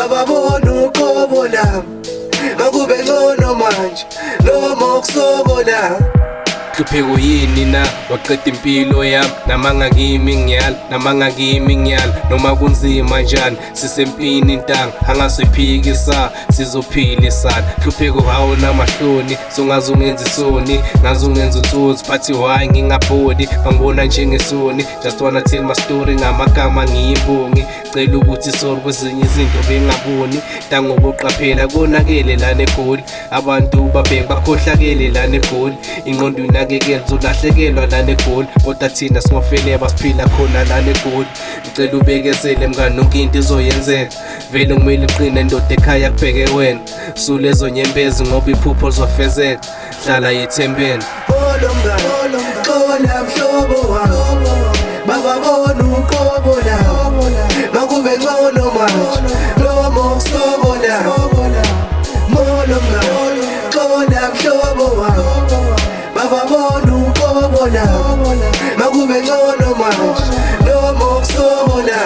bababona uqobo lami, ngakube ngcono manje noma ukusokola. Hlupheko yini na waqeda impilo yami, namanga kimi ngiyala, namanga kimi ngiyala, noma kunzima njani sisempini intanga angasiphikisa sizophilisana. Hlupheko hawo namahloni songaze ungenza isoni, ngaze ungenza utsotsi but why ngingabhodi bangibona njengesoni. Just wanna tell my story ngamagama ngiyimbongi, cela ukuthi sorry kwezinye izinto bengaboni. Tangokuqaphela konakele lana eGoli, abantu babheka bakhohlakele lana eGoli, ingqondo inakekela uzolahlekelwa lana eGoli, kodwa thina singofeleba siphila khona lana eGoli. Ngicela ubekezele mngani nonke into izoyenzeka, vele kumele uqine ndoda ekhaya kubheke wena. Sulezo nyembezi ngoba iphupho lizofezeka, hlala yethembeni. Olo mngani, xola mhlobo wami, bababona uqobo lami, ngakube ngcono manje noma ukusokola. Olo mngani, xola mhlobo wami, bababona uqobo lami, ngakube ngcono manje noma ukusokola.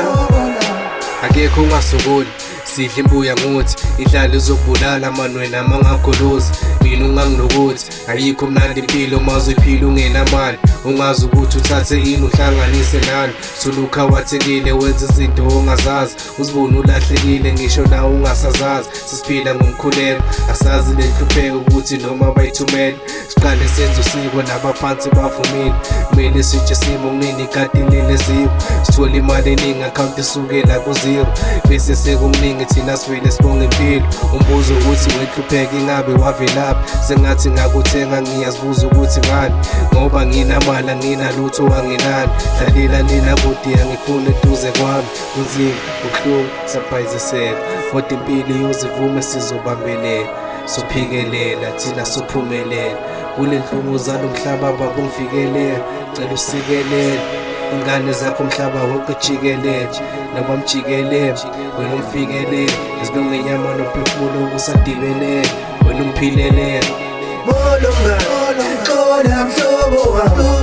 Akekho ungasokoli, sidla imbuya ngothi idlala izokubulala mani wena mangagolozi. Mina ungangilokothi ayikho mnandi impilo mazoyiphila ungenamali, ungazi ukuthi uthathe ini uhlanganise nani. Suluka wathekile wenza izinto ongazazi, uzibone ulahlekile ngisho nawe ungasazazi. Sisiphila ngomkhuleko asazi lenhlupheko ukuthi noma bayithumele, siqale senze usiko nabaphansi bavumile. Kumele sitshe simo kunini ikadilile ziko, sithole imali eningi account isukela ku-0, bese sekuningi thina sivele sibonge impilo. Umbuzo ukuthi wenhlupheka ingabe wavelaphi, sengathi ngakuthenga ngiyazibuza ukuthi ngani, ngoba nginamali anginalutho anginani. Dlalela nina bodi angifuni eduze kwami, kunzima ubuhlungu saphayiziseka, kodwa impilo iyozivume sizobambelela. Sophikelela thina sophumelela kule nhlungu zalo mhlaba babungifikelela. Cela usikelela ingane zakho umhlaba wonke jikelele, nabamjikelele wena umfikelele. Izibonge inyama nophefumulo ukusadibelele, wena umphilelele. Olo mngani, xola mhlobo wami,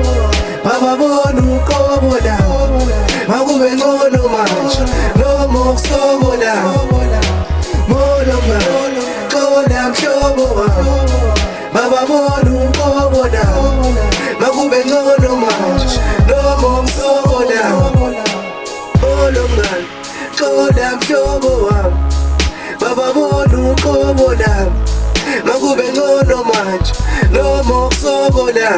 bababona uqobo lami, ngakube ngcono manje noma ukusokola. Olo mngani, xola mhlobo wami, bababona uqobo lami, ngakube ngcono manje noma ukusokola. Olo mngani, xola mhlobo wami, bababona uqobo lami, ngakube ngcono manje noma ukusokola.